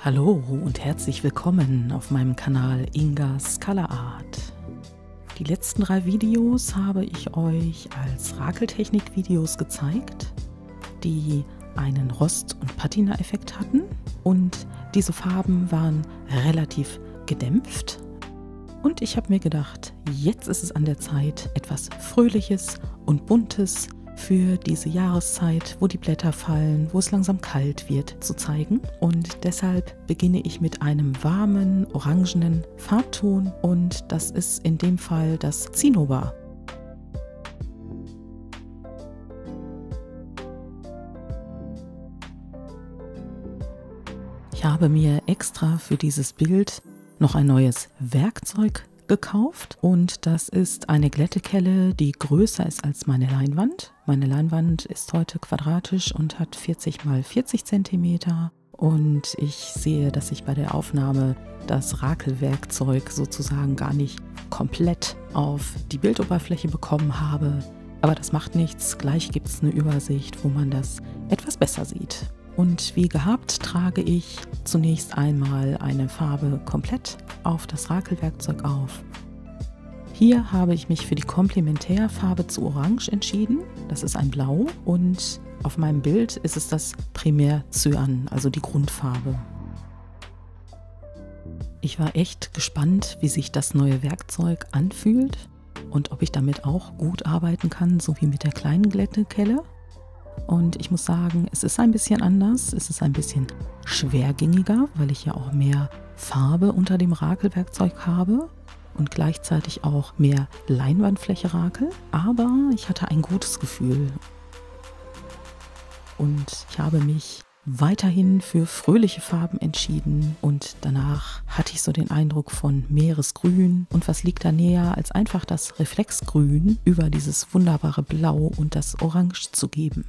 Hallo und herzlich willkommen auf meinem Kanal Ingas Color Art. Die letzten 3 Videos habe ich euch als Rakeltechnik-Videos gezeigt, die einen Rost- und Patina-Effekt hatten, und diese Farben waren relativ gedämpft. Und ich habe mir gedacht, jetzt ist es an der Zeit, etwas Fröhliches und Buntes für diese Jahreszeit, wo die Blätter fallen, wo es langsam kalt wird, zu zeigen. Und deshalb beginne ich mit einem warmen, orangenen Farbton, und das ist in dem Fall das Zinnober. Ich habe mir extra für dieses Bild noch ein neues Werkzeug gekauft, und das ist eine Glättekelle, die größer ist als meine Leinwand. Meine Leinwand ist heute quadratisch und hat 40 x 40 cm, und ich sehe, dass ich bei der Aufnahme das Rakelwerkzeug sozusagen gar nicht komplett auf die Bildoberfläche bekommen habe. Aber das macht nichts, gleich gibt es eine Übersicht, wo man das etwas besser sieht. Und wie gehabt trage ich zunächst einmal eine Farbe komplett auf das Rakelwerkzeug auf. Hier habe ich mich für die Komplementärfarbe zu Orange entschieden. Das ist ein Blau, und auf meinem Bild ist es das Primär Cyan, also die Grundfarbe. Ich war echt gespannt, wie sich das neue Werkzeug anfühlt und ob ich damit auch gut arbeiten kann, so wie mit der kleinen Glättekelle. Und ich muss sagen, es ist ein bisschen anders, es ist ein bisschen schwergängiger, weil ich ja auch mehr Farbe unter dem Rakelwerkzeug habe und gleichzeitig auch mehr Leinwandfläche rakel. Aber ich hatte ein gutes Gefühl und ich habe mich weiterhin für fröhliche Farben entschieden, und danach hatte ich so den Eindruck von Meeresgrün, und was liegt da näher, als einfach das Reflexgrün über dieses wunderbare Blau und das Orange zu geben.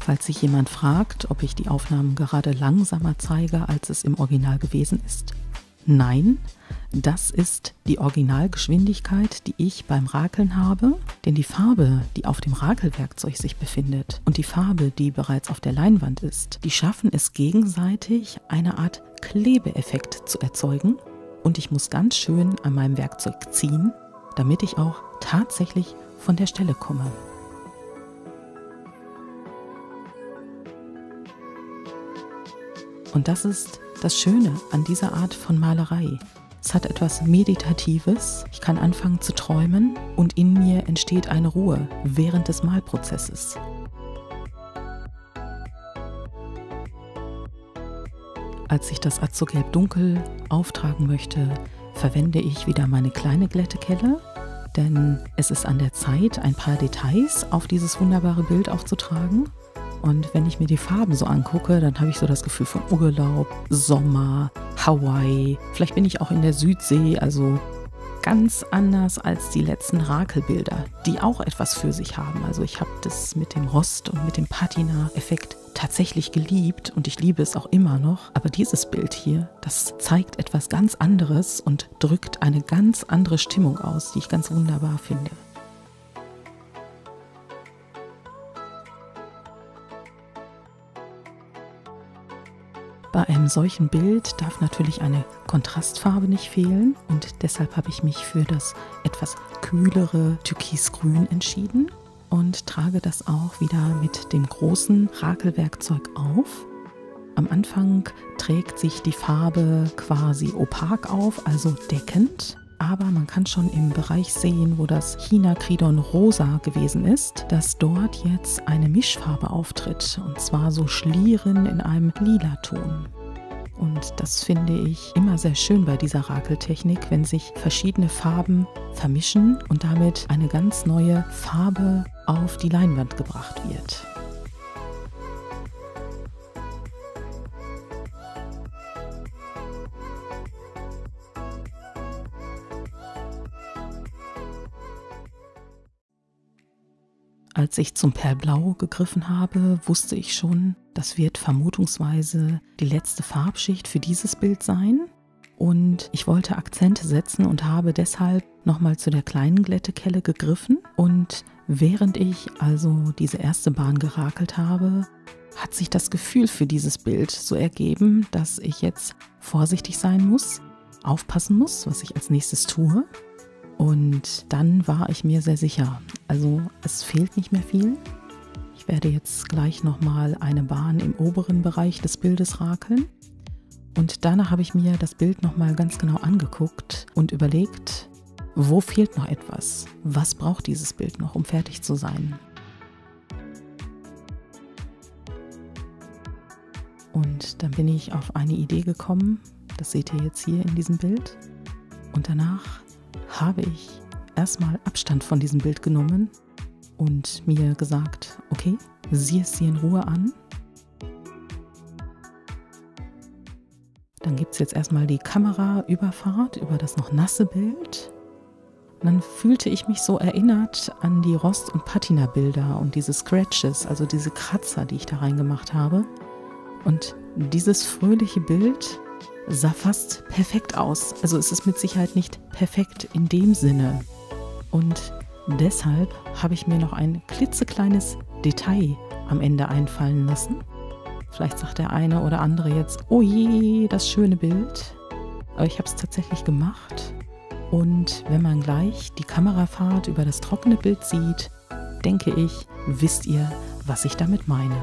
Falls sich jemand fragt, ob ich die Aufnahmen gerade langsamer zeige, als es im Original gewesen ist: Nein, das ist die Originalgeschwindigkeit, die ich beim Rakeln habe, denn die Farbe, die auf dem Rakelwerkzeug sich befindet, und die Farbe, die bereits auf der Leinwand ist, die schaffen es gegenseitig, eine Art Klebeeffekt zu erzeugen, und ich muss ganz schön an meinem Werkzeug ziehen, damit ich auch tatsächlich von der Stelle komme. Und das ist das Schöne an dieser Art von Malerei. Es hat etwas Meditatives, ich kann anfangen zu träumen, und in mir entsteht eine Ruhe während des Malprozesses. Als ich das Azugelb dunkel auftragen möchte, verwende ich wieder meine kleine Glättekelle, denn es ist an der Zeit, ein paar Details auf dieses wunderbare Bild aufzutragen. Und wenn ich mir die Farben so angucke, dann habe ich so das Gefühl von Urlaub, Sommer, Hawaii. Vielleicht bin ich auch in der Südsee, also ganz anders als die letzten Rakelbilder, die auch etwas für sich haben. Also ich habe das mit dem Rost und mit dem Patina-Effekt tatsächlich geliebt, und ich liebe es auch immer noch. Aber dieses Bild hier, das zeigt etwas ganz anderes und drückt eine ganz andere Stimmung aus, die ich ganz wunderbar finde. Bei einem solchen Bild darf natürlich eine Kontrastfarbe nicht fehlen, und deshalb habe ich mich für das etwas kühlere Türkisgrün entschieden und trage das auch wieder mit dem großen Rakelwerkzeug auf. Am Anfang trägt sich die Farbe quasi opak auf, also deckend. Aber man kann schon im Bereich sehen, wo das Chinacridon rosa gewesen ist, dass dort jetzt eine Mischfarbe auftritt, und zwar so Schlieren in einem lila Ton. Und das finde ich immer sehr schön bei dieser Rakeltechnik, wenn sich verschiedene Farben vermischen und damit eine ganz neue Farbe auf die Leinwand gebracht wird. Als ich zum Perlblau gegriffen habe, wusste ich schon, das wird vermutungsweise die letzte Farbschicht für dieses Bild sein. Und ich wollte Akzente setzen und habe deshalb nochmal zu der kleinen Glättekelle gegriffen. Und während ich also diese erste Bahn gerakelt habe, hat sich das Gefühl für dieses Bild so ergeben, dass ich jetzt vorsichtig sein muss, aufpassen muss, was ich als nächstes tue. Und dann war ich mir sehr sicher, also es fehlt nicht mehr viel. Ich werde jetzt gleich nochmal eine Bahn im oberen Bereich des Bildes rakeln. Und danach habe ich mir das Bild nochmal ganz genau angeguckt und überlegt, wo fehlt noch etwas? Was braucht dieses Bild noch, um fertig zu sein? Und dann bin ich auf eine Idee gekommen, das seht ihr jetzt hier in diesem Bild. Und danach habe ich erstmal Abstand von diesem Bild genommen und mir gesagt, okay, sieh es dir in Ruhe an. Dann gibt es jetzt erstmal die Kameraüberfahrt über das noch nasse Bild. Und dann fühlte ich mich so erinnert an die Rost- und Patina-Bilder und diese Scratches, also diese Kratzer, die ich da reingemacht habe. Und dieses fröhliche Bild sah fast perfekt aus. Also es ist mit Sicherheit nicht perfekt in dem Sinne. Und deshalb habe ich mir noch ein klitzekleines Detail am Ende einfallen lassen. Vielleicht sagt der eine oder andere jetzt, oh je, das schöne Bild. Aber ich habe es tatsächlich gemacht. Und wenn man gleich die Kamerafahrt über das trockene Bild sieht, denke ich, wisst ihr, was ich damit meine.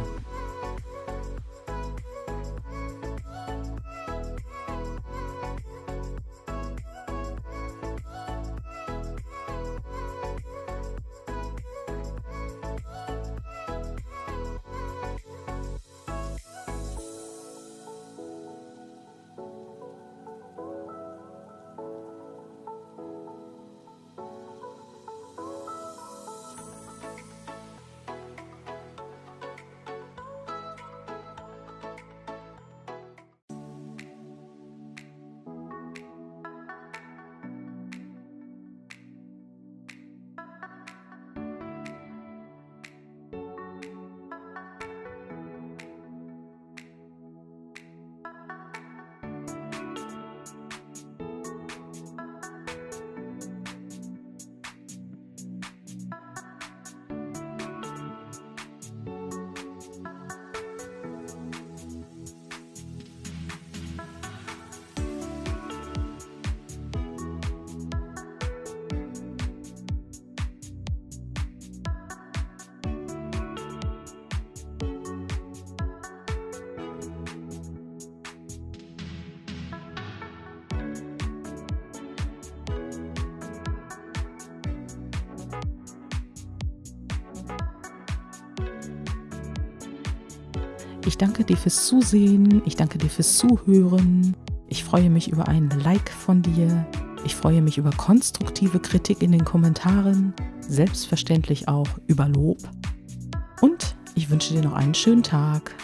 Ich danke dir fürs Zusehen, ich danke dir fürs Zuhören. Ich freue mich über ein Like von dir. Ich freue mich über konstruktive Kritik in den Kommentaren, selbstverständlich auch über Lob. Und ich wünsche dir noch einen schönen Tag.